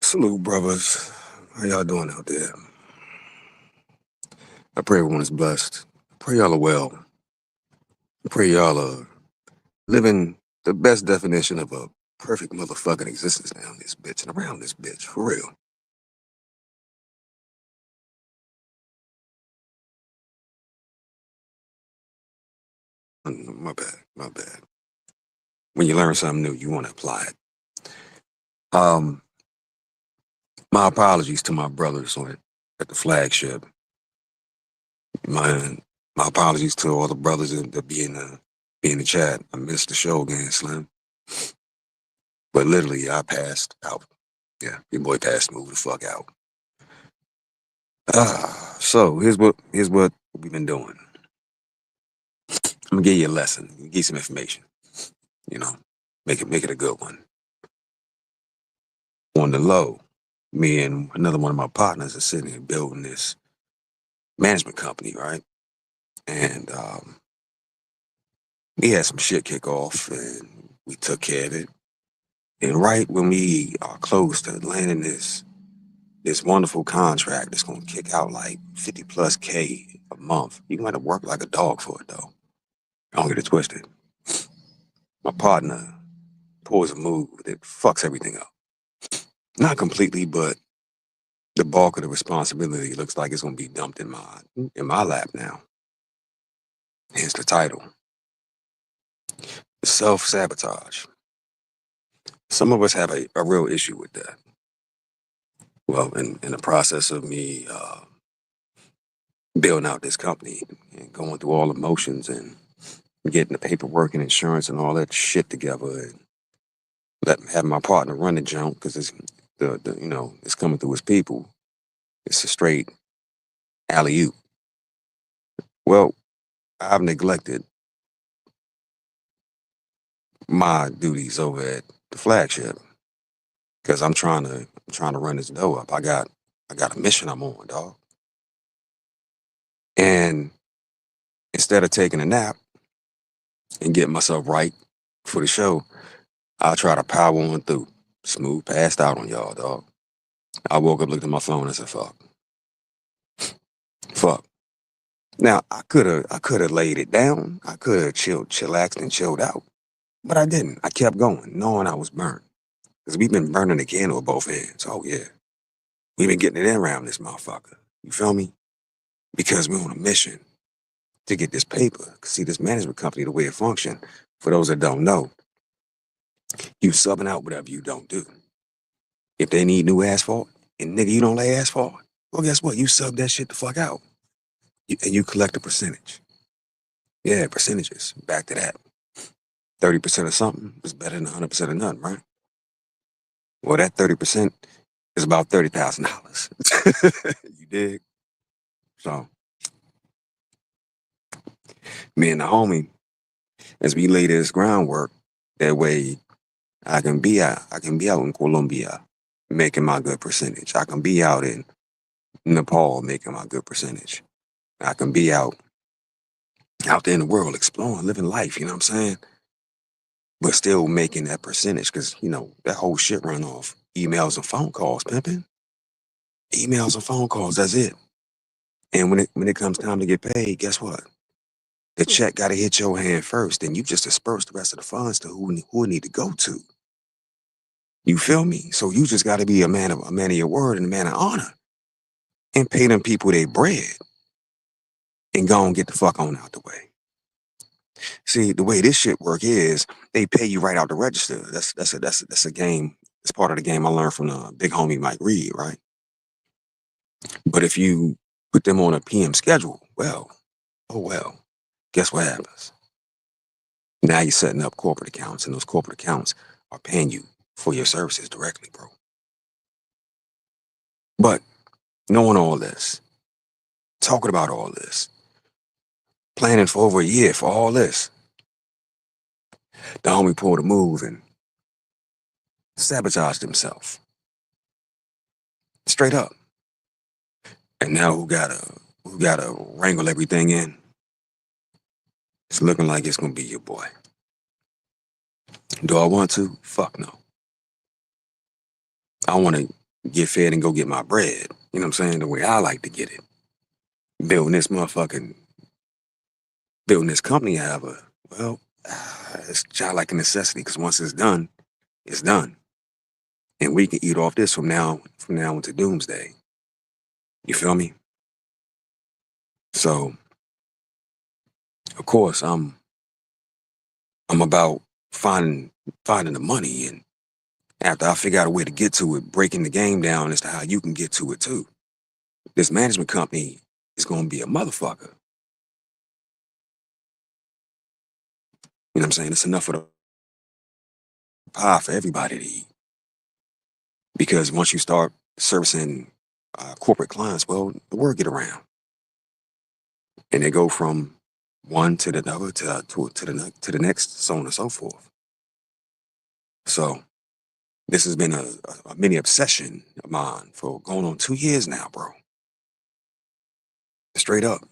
Salute, brothers. How y'all doing out there? I pray everyone is blessed. I pray y'all are well. I pray y'all are living the best definition of a perfect motherfucking existence down this bitch and around this bitch, for real. My bad. When you learn something new, you want to apply it. Um, my apologies to my brothers on it at the flagship. My my apologies to all the brothers that be in the chat. I missed the show again, Slim. But literally, I passed out. Yeah, your boy passed, moved the fuck out. So here's what we've been doing. I'm gonna give you a lesson, give you some information. You know, make it a good one. On the low, me and another one of my partners are sitting here building this management company, right? And we had some shit kick off, and we took care of it. And right when we are close to landing this wonderful contract that's gonna kick out like 50 plus K a month, you gonna have to work like a dog for it though. Don't get it twisted. My partner pulls a move that fucks everything up. Not completely, but the bulk of the responsibility looks like it's gonna be dumped in my lap now. Hence the title. Self-sabotage. Some of us have a real issue with that. Well, in the process of me building out this company and going through all the motions and getting the paperwork and insurance and all that shit together and having my partner run the jump because it's it's coming through his people. It's a straight alley oop. Well, I've neglected my duties over at the flagship because I'm trying to run this dough up. I got a mission I'm on, dog. And instead of taking a nap and getting myself right for the show, I'll try to power on through. Smooth passed out on y'all, dog. I woke up, looked at my phone, and said, "Fuck, fuck." Now I could have laid it down. I could have chillaxed and chilled out, but I didn't. I kept going, knowing I was burnt because we've been burning the candle with both hands. Oh yeah, we've been getting it in around this motherfucker. You feel me? Because we're on a mission to get this paper. See, this management company, the way it functions, for those that don't know, you subbing out whatever you don't do. If they need new asphalt and nigga you don't lay asphalt, well guess what? You sub that shit the fuck out. And you collect a percentage. Yeah, percentages. Back to that. 30% of something is better than 100% of nothing, right? Well, that 30% is about $30,000. You dig? So me and the homie, as we lay this groundwork, that way I can be out in Colombia making my good percentage. I can be out in Nepal making my good percentage. I can be out there in the world exploring, living life, you know what I'm saying? but still making that percentage because that whole shit run off emails and phone calls, pimping. Emails and phone calls, that's it. And when it comes time to get paid, guess what? The check got to hit your hand first, then you just disperse the rest of the funds to who it need to go to. You feel me? So you just got to be a man of your word and a man of honor, and pay them people their bread, and go and get the fuck on out the way. See, the way this shit work is they pay you right out the register. That's a game. It's part of the game I learned from the big homie Mike Reed, right? But if you put them on a PM schedule, well, oh well, guess what happens? Now you're setting up corporate accounts, and those corporate accounts are paying you for your services directly, bro. But knowing all this, talking about all this, planning for over a year for all this, the homie pulled a move and sabotaged himself. Straight up. And now who gotta wrangle everything in? It's looking like it's gonna be your boy. Do I want to? Fuck no. I wanna get fed and go get my bread. You know what I'm saying? The way I like to get it. Building this motherfucking building this company, however, well, it's just like a necessity because once it's done, it's done. And we can eat off this from now into doomsday. You feel me? So of course I'm about finding the money, and after I figure out a way to get to it, breaking the game down as to how you can get to it too. This management company is gonna be a motherfucker. You know what I'm saying? It's enough of the pie for everybody to eat. Because once you start servicing corporate clients, well, the word get around, and they go from one to the other to the next, so on and so forth. So this has been a mini obsession of mine for going on 2 years now, bro. Straight up.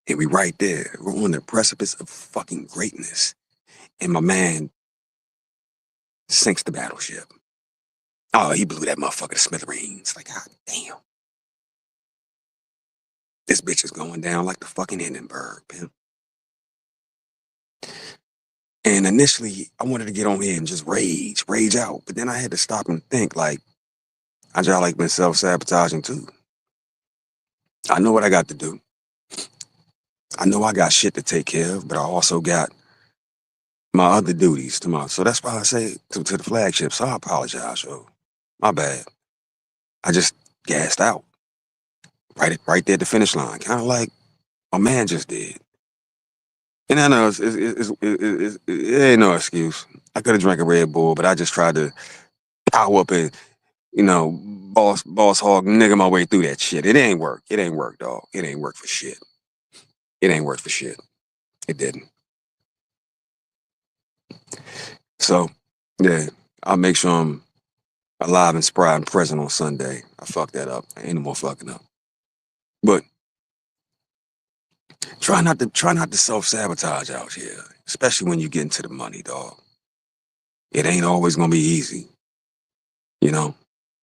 And we right there. We're on the precipice of fucking greatness. And my man sinks the battleship. Oh, he blew that motherfucker to smithereens. Like, god damn. This bitch is going down like the fucking Hindenburg, man. And initially, I wanted to get on here and just rage out. But then I had to stop and think, like, I just like been self-sabotaging too. I know what I got to do. I know I got shit to take care of, but I also got my other duties tomorrow. So that's why I say to the flagship. So I apologize, yo. My bad. I just gassed out. Right there at the finish line. Kind of like my man just did. And I know it ain't no excuse. I could have drank a Red Bull, but I just tried to power up and, boss hog nigga my way through that shit. It ain't work. It ain't work, dog. It ain't work for shit. It ain't work for shit. It didn't. So, yeah, I'll make sure I'm alive and spry and present on Sunday. I fucked that up. Ain't no more fucking up. But try not to self-sabotage out here, especially when you get into the money, dog. It ain't always gonna be easy. You know,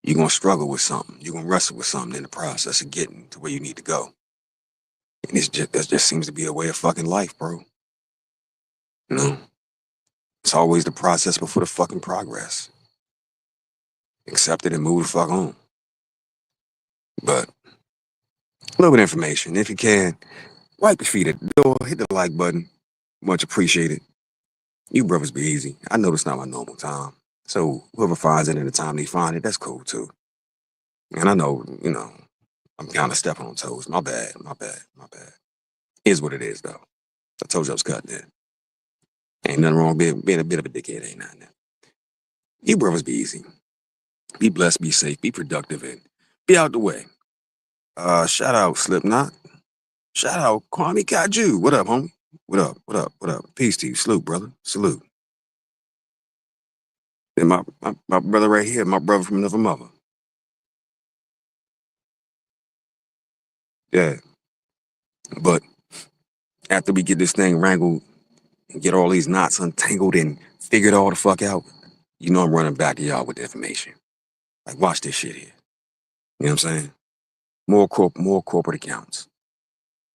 you're gonna struggle with something. You're gonna wrestle with something in the process of getting to where you need to go. And that just seems to be a way of fucking life, bro. You know, it's always the process before the fucking progress. Accept it and move the fuck on. But a little bit of information, if you can, wipe your feet at the door, hit the like button. Much appreciated. You brothers be easy. I know it's not my normal time. So whoever finds it in the time they find it, that's cool too. And I know, I'm kind of stepping on toes. My bad, my bad, my bad. Is what it is, though. I told you I was cutting it. Ain't nothing wrong being a bit of a dickhead, ain't nothing. You brothers be easy. Be blessed, be safe, be productive, and be out the way. Shout out Slipknot. Shout out Kwame Kaju. What up, homie? What up? What up? What up? Peace to you. Salute, brother. Salute. And my brother right here, my brother from another mother. Yeah. But after we get this thing wrangled and get all these knots untangled and figure it all the fuck out, you know I'm running back to y'all with the information. Like, watch this shit here. You know what I'm saying? More corporate accounts.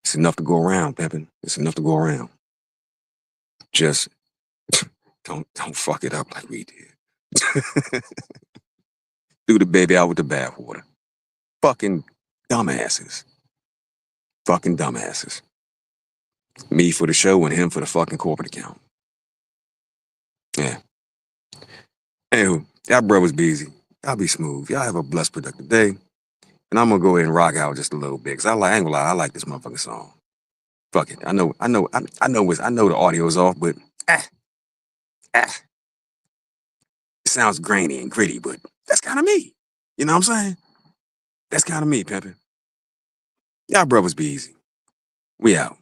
It's enough to go around, pimping. It's enough to go around. Just don't fuck it up like we did. Threw the baby out with the bathwater. Fucking dumbasses. Fucking dumbasses. Me for the show and him for the fucking corporate account. Yeah. Anywho, y'all brothers be easy. Y'all be smooth. Y'all have a blessed, productive day. And I'm gonna go ahead and rock out just a little bit. Cause I ain't gonna lie, I like this motherfucking song. Fuck it. I know the audio's off, but ah, ah. It sounds grainy and gritty, but that's kind of me. You know what I'm saying? That's kind of me, pimpin'. Y'all brothers be easy. We out.